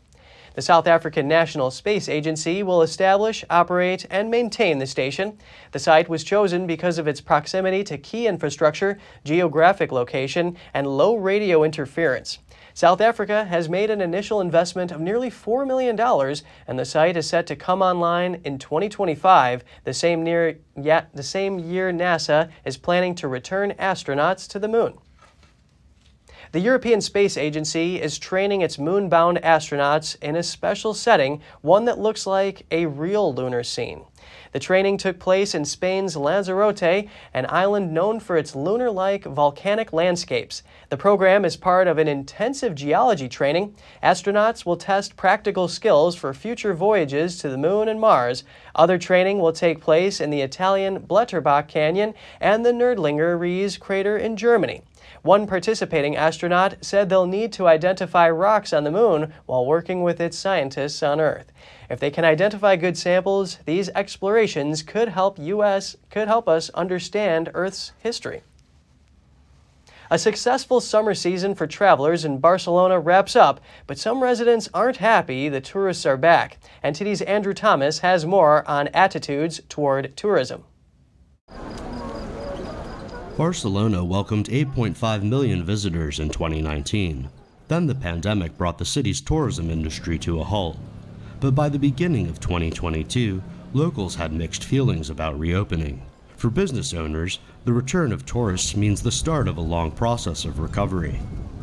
The South African National Space Agency will establish, operate, and maintain the station. The site was chosen because of its proximity to key infrastructure, geographic location, and low radio interference. South Africa has made an initial investment of nearly $4 million, and the site is set to come online in 2025, the same year NASA is planning to return astronauts to the moon. The European Space Agency is training its moon-bound astronauts in a special setting, one that looks like a real lunar scene. The training took place in Spain's Lanzarote, an island known for its lunar-like volcanic landscapes. The program is part of an intensive geology training. Astronauts will test practical skills for future voyages to the moon and Mars. Other training will take place in the Italian Blätterbach Canyon and the Nördlinger Ries crater in Germany. One participating astronaut said they'll need to identify rocks on the moon while working with its scientists on Earth. If they can identify good samples, these explorations could help us understand Earth's history. A successful summer season for travelers in Barcelona wraps up, but some residents aren't happy the tourists are back. NTD's Andrew Thomas has more on attitudes toward tourism. Barcelona welcomed 8.5 million visitors in 2019. Then the pandemic brought the city's tourism industry to a halt. But by the beginning of 2022, locals had mixed feelings about reopening. For business owners, the return of tourists means the start of a long process of recovery.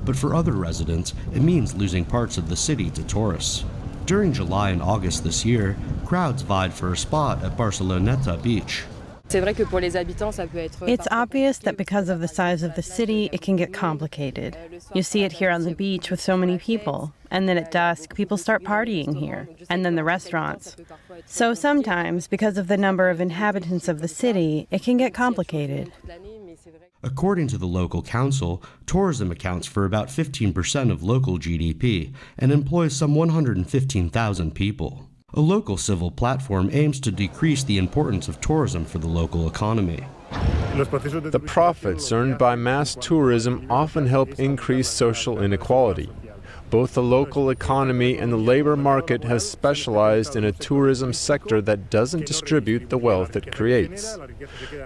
But for other residents, it means losing parts of the city to tourists. During July and August this year, crowds vied for a spot at Barceloneta Beach. It's obvious that because of the size of the city, it can get complicated. You see it here on the beach with so many people, and then at dusk, people start partying here, and then the restaurants. So sometimes, because of the number of inhabitants of the city, it can get complicated. According to the local council, tourism accounts for about 15% of local GDP and employs some 115,000 people. A local civil platform aims to decrease the importance of tourism for the local economy. The profits earned by mass tourism often help increase social inequality. Both the local economy and the labor market have specialized in a tourism sector that doesn't distribute the wealth it creates.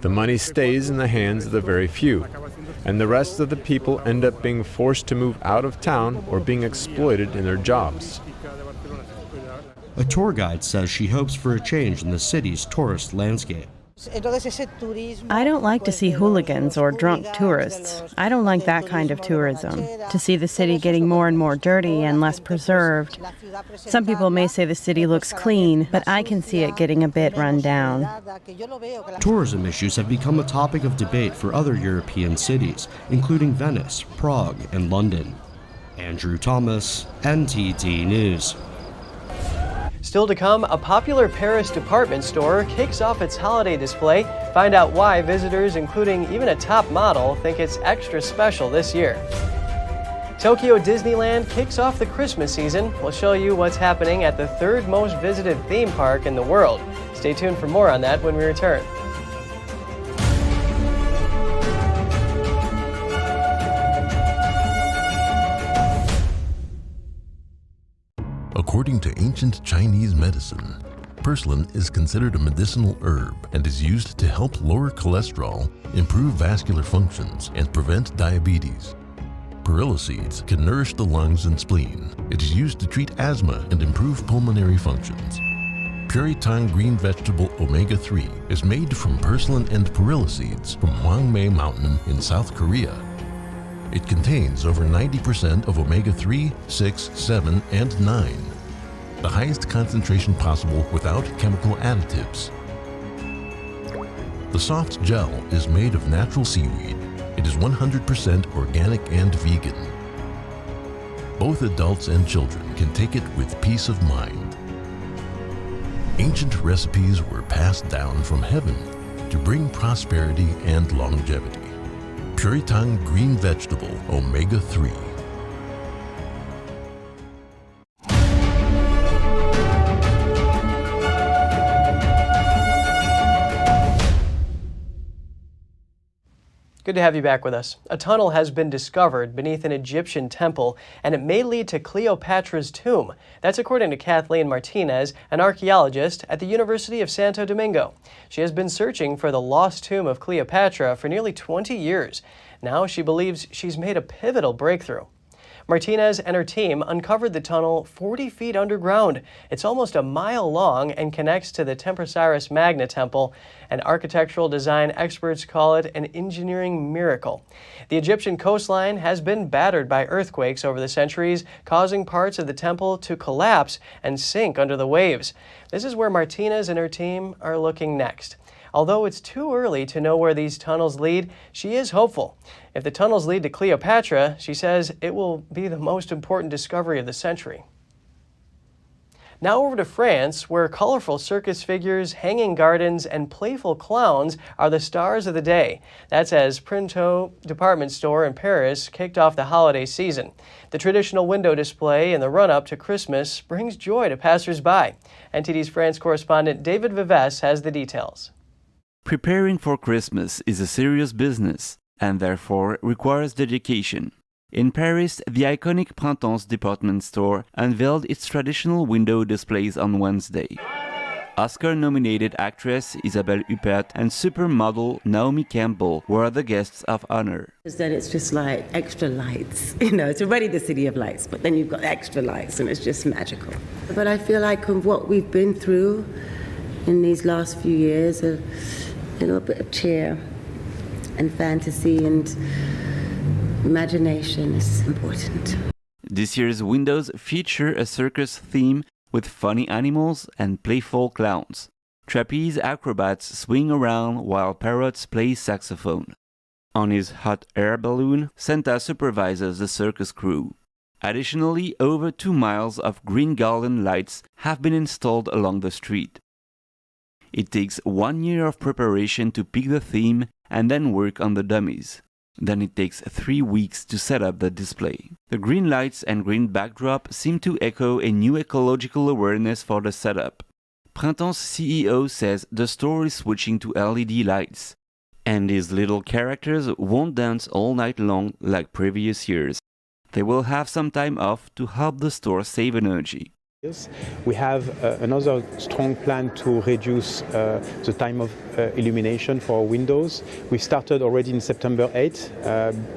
The money stays in the hands of the very few, and the rest of the people end up being forced to move out of town or being exploited in their jobs. A tour guide says she hopes for a change in the city's tourist landscape. I don't like to see hooligans or drunk tourists. I don't like that kind of tourism. To see the city getting more and more dirty and less preserved. Some people may say the city looks clean, but I can see it getting a bit run down. Tourism issues have become a topic of debate for other European cities, including Venice, Prague, and London. Andrew Thomas, NTD News. Still to come, a popular Paris department store kicks off its holiday display. Find out why visitors, including even a top model, think it's extra special this year. Tokyo Disneyland kicks off the Christmas season. We'll show you what's happening at the third most visited theme park in the world. Stay tuned for more on that when we return. According to ancient Chinese medicine, Purslane is considered a medicinal herb and is used to help lower cholesterol, improve vascular functions, and prevent diabetes. Perilla seeds can nourish the lungs and spleen. It is used to treat asthma and improve pulmonary functions. Puritang green vegetable omega-3 is made from purslane and perilla seeds from Hwangmae Mountain in South Korea. It contains over 90% of omega-3, 6, 7, and 9, the highest concentration possible without chemical additives. The soft gel is made of natural seaweed. It is 100% organic and vegan. Both adults and children can take it with peace of mind. Ancient recipes were passed down from heaven to bring prosperity and longevity. Puritang green vegetable omega-3. Good to have you back with us. A tunnel has been discovered beneath an Egyptian temple, and it may lead to Cleopatra's tomb. That's according to Kathleen Martinez, an archaeologist at the University of Santo Domingo. She has been searching for the lost tomb of Cleopatra for nearly 20 years. Now she believes she's made a pivotal breakthrough. Martinez and her team uncovered the tunnel 40 feet underground. It's almost a mile long and connects to the Temprosiris Magna Temple, and architectural design experts call it an engineering miracle. The Egyptian coastline has been battered by earthquakes over the centuries, causing parts of the temple to collapse and sink under the waves. This is where Martinez and her team are looking next. Although it's too early to know where these tunnels lead, she is hopeful. If the tunnels lead to Cleopatra, she says it will be the most important discovery of the century. Now over to France, where colorful circus figures, hanging gardens, and playful clowns are the stars of the day. That's as Printemps department store in Paris kicked off the holiday season. The traditional window display in the run-up to Christmas brings joy to passers-by. NTD's France correspondent David Vives has the details. Preparing for Christmas is a serious business and therefore requires dedication. In Paris, the iconic Printemps department store unveiled its traditional window displays on Wednesday. Oscar-nominated actress Isabelle Huppert and supermodel Naomi Campbell were the guests of honor. Then it's just like extra lights. You know, it's already the city of lights, but then you've got extra lights and it's just magical. But I feel like of what we've been through in these last few years, a little bit of cheer and fantasy and imagination is important. This year's windows feature a circus theme with funny animals and playful clowns. Trapeze acrobats swing around while parrots play saxophone. On his hot air balloon, Santa supervises the circus crew. Additionally, over 2 miles of green garden lights have been installed along the street. It takes 1 year of preparation to pick the theme and then work on the dummies. Then it takes 3 weeks to set up the display. The green lights and green backdrop seem to echo a new ecological awareness for the setup. Printemps' CEO says the store is switching to LED lights, and these little characters won't dance all night long like previous years. They will have some time off to help the store save energy. We have another strong plan to reduce the time of illumination for windows. We started already in September 8th,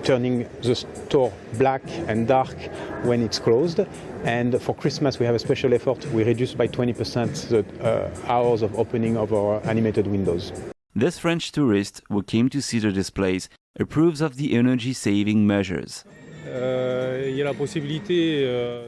turning the store black and dark when it's closed. And for Christmas, we have a special effort. We reduced by 20% the hours of opening of our animated windows. This French tourist who came to see the displays approves of the energy-saving measures.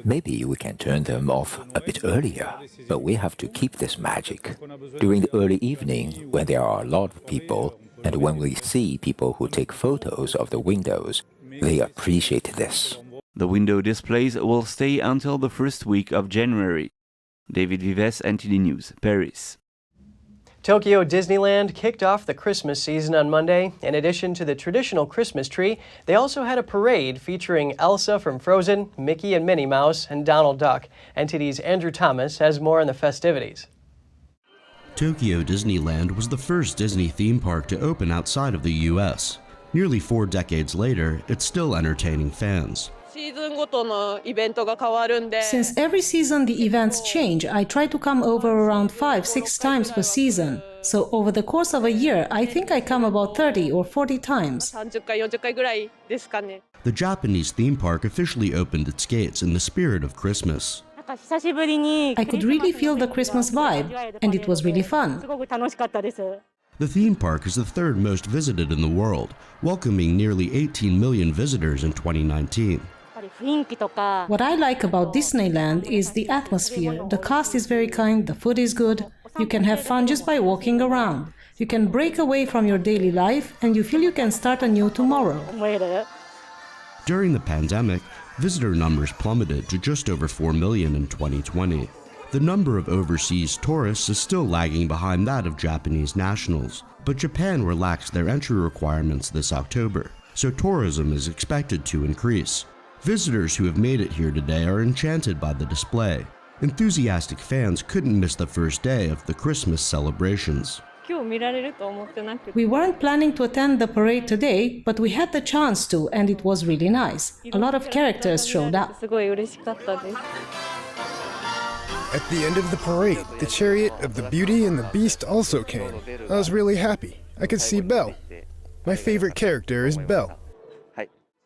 Maybe we can turn them off a bit earlier, but we have to keep this magic. During the early evening, when there are a lot of people, and when we see people who take photos of the windows, they appreciate this. The window displays will stay until the first week of January. David Vives, NTD News, Paris. Tokyo Disneyland kicked off the Christmas season on Monday. In addition to the traditional Christmas tree, they also had a parade featuring Elsa from Frozen, Mickey and Minnie Mouse, and Donald Duck. NTD's Andrew Thomas has more on the festivities. Tokyo Disneyland was the first Disney theme park to open outside of the U.S. Nearly 4 decades later, it's still entertaining fans. Since every season the events change, I try to come over around 5-6 times per season. So over the course of a year, I think I come about 30 or 40 times. The Japanese theme park officially opened its gates in the spirit of Christmas. I could really feel the Christmas vibe, and it was really fun. The theme park is the third most visited in the world, welcoming nearly 18 million visitors in 2019. What I like about Disneyland is the atmosphere. The cast is very kind, the food is good. You can have fun just by walking around. You can break away from your daily life and you feel you can start anew tomorrow. During the pandemic, visitor numbers plummeted to just over 4 million in 2020. The number of overseas tourists is still lagging behind that of Japanese nationals, but Japan relaxed their entry requirements this October, so tourism is expected to increase. Visitors who have made it here today are enchanted by the display. Enthusiastic fans couldn't miss the first day of the Christmas celebrations. We weren't planning to attend the parade today, but we had the chance to, and it was really nice. A lot of characters showed up. At the end of the parade, the chariot of the Beauty and the Beast also came. I was really happy. I could see Belle. My favorite character is Belle.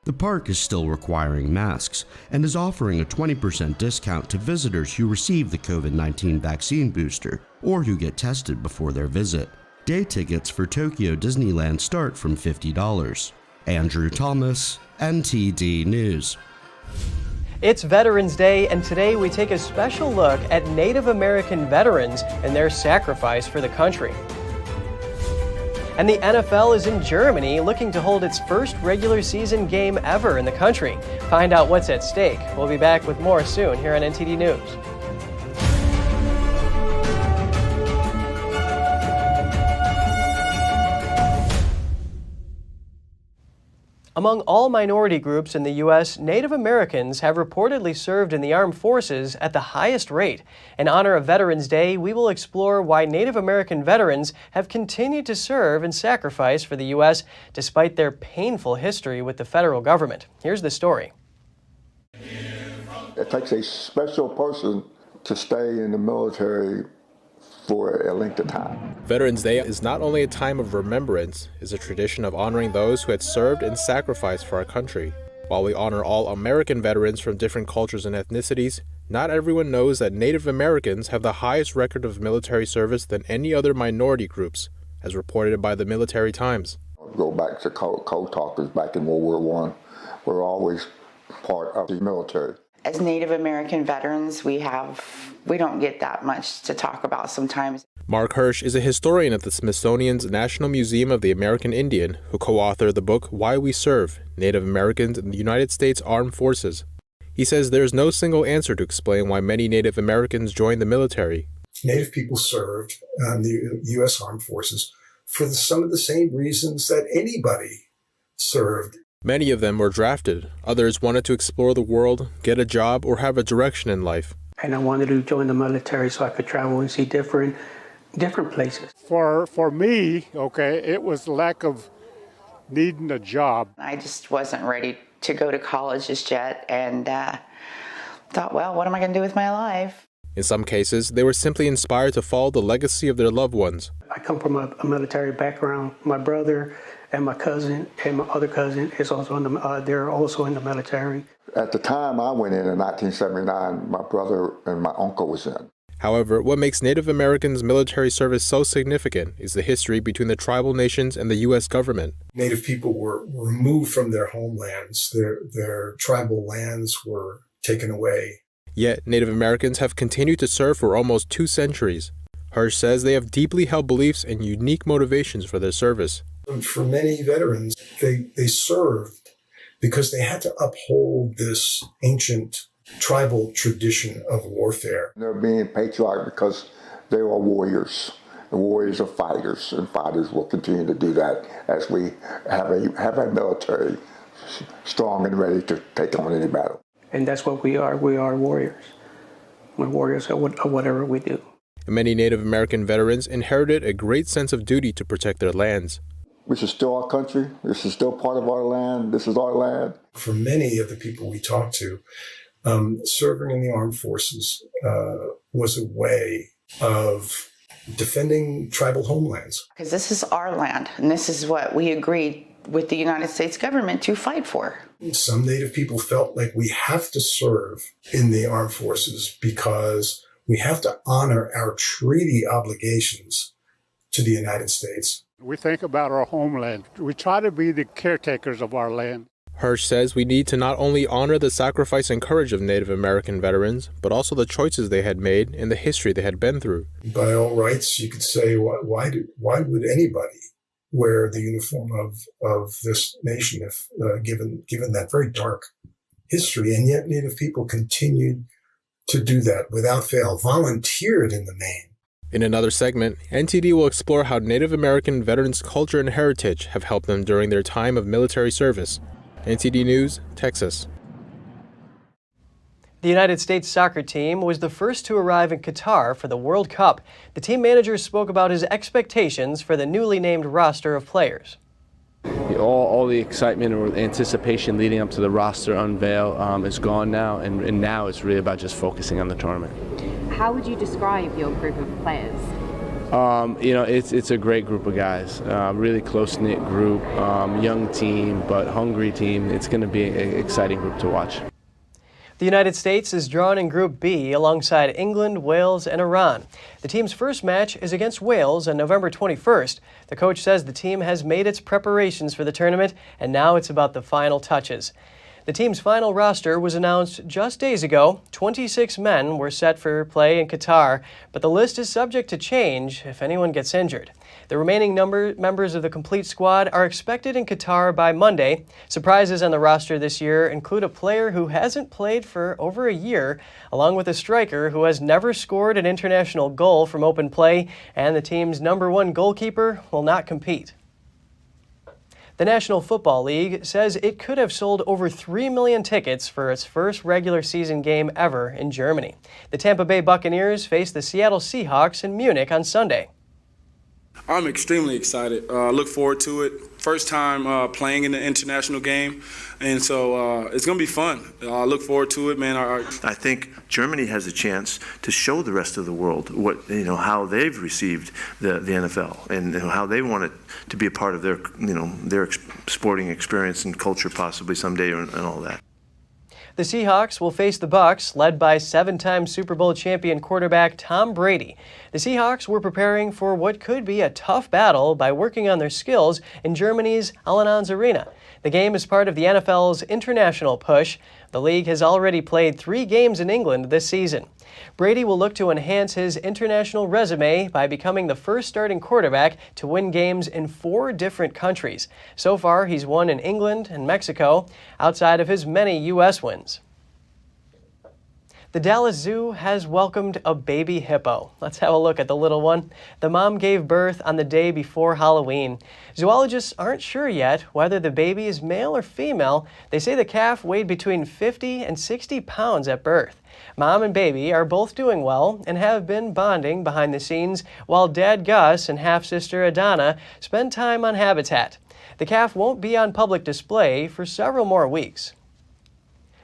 The park is still requiring masks and is offering a 20% discount to visitors who receive the COVID-19 vaccine booster or who get tested before their visit. Day tickets for Tokyo Disneyland start from $50. Andrew Thomas, NTD News. It's Veterans Day, and today we take a special look at Native American veterans and their sacrifice for the country. And the NFL is in Germany, looking to hold its first regular season game ever in the country. Find out what's at stake. We'll be back with more soon here on NTD News. Among all minority groups in the U.S., Native Americans have reportedly served in the armed forces at the highest rate. In honor of Veterans Day, we will explore why Native American veterans have continued to serve and sacrifice for the U.S. despite their painful history with the federal government. Here's the story. It takes a special person to stay in the military for a length of time. Veterans Day is not only a time of remembrance, it's a tradition of honoring those who had served and sacrificed for our country. While we honor all American veterans from different cultures and ethnicities, not everyone knows that Native Americans have the highest record of military service than any other minority groups, as reported by the Military Times. Go back to Code Talkers back in World War I. We're always part of the military. As Native American veterans, we don't get that much to talk about sometimes. Mark Hirsch is a historian at the Smithsonian's National Museum of the American Indian who co-authored the book Why We Serve, Native Americans in the United States Armed Forces. He says there's no single answer to explain why many Native Americans joined the military. Native people served in the U.S. Armed Forces for some of the same reasons that anybody served. Many of them were drafted. Others wanted to explore the world, get a job, or have a direction in life. And I wanted to join the military so I could travel and see different places. For me, it was lack of needing a job. I just wasn't ready to go to college just yet, and thought, well, what am I going to do with my life? In some cases, they were simply inspired to follow the legacy of their loved ones. I come from a military background. My brother and my cousin and my other cousin is also they're also in the military. At the time I went in 1979, my brother and my uncle was in. However, what makes Native Americans' military service so significant is the history between the tribal nations and the U.S. government. Native people were removed from their homelands. Their tribal lands were taken away. Yet, Native Americans have continued to serve for almost 2 centuries. Hirsch says they have deeply held beliefs and unique motivations for their service. For many veterans, they served because they had to uphold this ancient tribal tradition of warfare. They're being patriotic because they are warriors. The warriors are fighters, and fighters will continue to do that as we have a military strong and ready to take on any battle. And that's what we are. We are warriors. We're warriors at whatever we do. Many Native American veterans inherited a great sense of duty to protect their lands. This is still our country. This is still part of our land. This is our land. For many of the people we talked to, serving in the armed forces was a way of defending tribal homelands. Because this is our land, and this is what we agreed with the United States government to fight for. Some Native people felt like we have to serve in the armed forces because we have to honor our treaty obligations to the United States. We think about our homeland. We try to be the caretakers of our land. Hirsch says we need to not only honor the sacrifice and courage of Native American veterans, but also the choices they had made and the history they had been through. By all rights, you could say, why would anybody wear the uniform of this nation if given that very dark history? And yet Native people continued to do that without fail, volunteered in the Maine. In another segment, NTD will explore how Native American veterans' culture and heritage have helped them during their time of military service. NTD News, Texas. The United States soccer team was the first to arrive in Qatar for the World Cup. The team manager spoke about his expectations for the newly named roster of players. All the excitement or anticipation leading up to the roster unveil is gone now, and now it's really about just focusing on the tournament. How would you describe your group of players? It's a great group of guys, really close-knit group, young team, but hungry team. It's going to be an exciting group to watch. The United States is drawn in Group B alongside England, Wales, and Iran. The team's first match is against Wales on November 21st. The coach says the team has made its preparations for the tournament, and now it's about the final touches. The team's final roster was announced just days ago. 26 men were set for play in Qatar, but the list is subject to change if anyone gets injured. The remaining members of the complete squad are expected in Qatar by Monday. Surprises on the roster this year include a player who hasn't played for over a year, along with a striker who has never scored an international goal from open play, and the team's #1 goalkeeper will not compete. The National Football League says it could have sold over 3 million tickets for its first regular season game ever in Germany. The Tampa Bay Buccaneers face the Seattle Seahawks in Munich on Sunday. I'm extremely excited. Look forward to it. First time playing in the international game, and so it's going to be fun. I look forward to it, man. I think Germany has a chance to show the rest of the world how they've received the NFL and how they want it to be a part of their sporting experience and culture possibly someday and all that. The Seahawks will face the Bucs, led by 7-time Super Bowl champion quarterback Tom Brady. The Seahawks were preparing for what could be a tough battle by working on their skills in Germany's Allianz Arena. The game is part of the NFL's international push. The league has already played 3 games in England this season. Brady will look to enhance his international resume by becoming the first starting quarterback to win games in 4 different countries. So far, he's won in England and Mexico, outside of his many U.S. wins. The Dallas Zoo has welcomed a baby hippo. Let's have a look at the little one. The mom gave birth on the day before Halloween. Zoologists aren't sure yet whether the baby is male or female. They say the calf weighed between 50 and 60 pounds at birth. Mom and baby are both doing well and have been bonding behind the scenes, while Dad Gus and half-sister Adana spend time on habitat. The calf won't be on public display for several more weeks.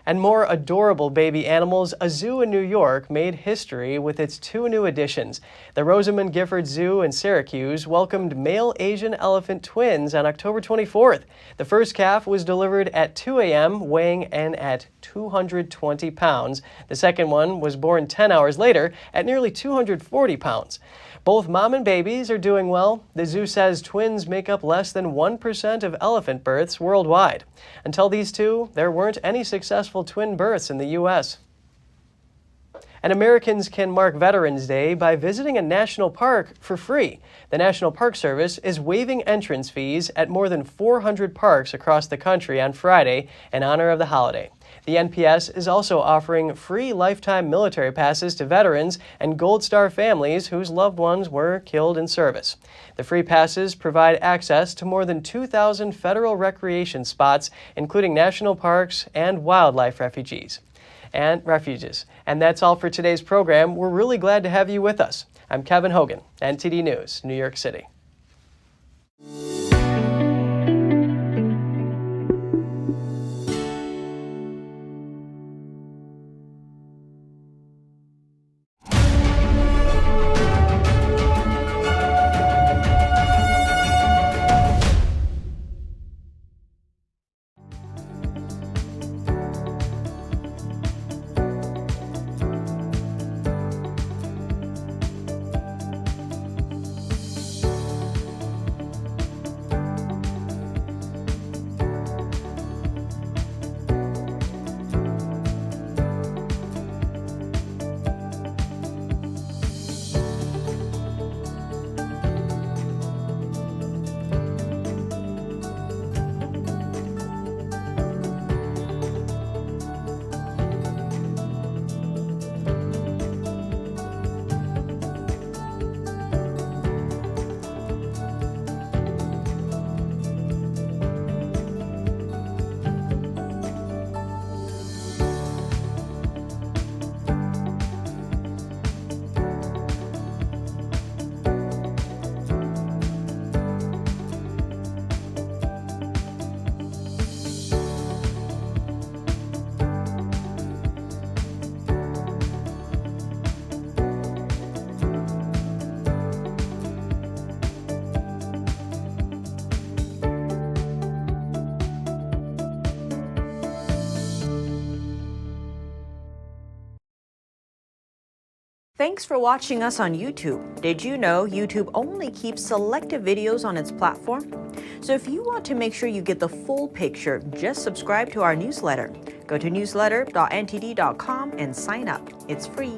And more adorable baby animals, a zoo in New York made history with its 2 new additions. The Rosamond Gifford Zoo in Syracuse welcomed male Asian elephant twins on October 24th. The first calf was delivered at 2 a.m., weighing in at 220 pounds. The second one was born 10 hours later at nearly 240 pounds. Both mom and babies are doing well. The zoo says twins make up less than 1% of elephant births worldwide. Until these two, there weren't any successful twin births in the U.S. And Americans can mark Veterans Day by visiting a national park for free. The National Park Service is waiving entrance fees at more than 400 parks across the country on Friday in honor of the holiday. The NPS is also offering free lifetime military passes to veterans and Gold Star families whose loved ones were killed in service. The free passes provide access to more than 2,000 federal recreation spots, including national parks and wildlife refuges. And that's all for today's program. We're really glad to have you with us. I'm Kevin Hogan, NTD News, New York City. Thanks for watching us on YouTube. Did you know YouTube only keeps selective videos on its platform? So if you want to make sure you get the full picture, just subscribe to our newsletter. Go to newsletter.ntd.com and sign up. It's free.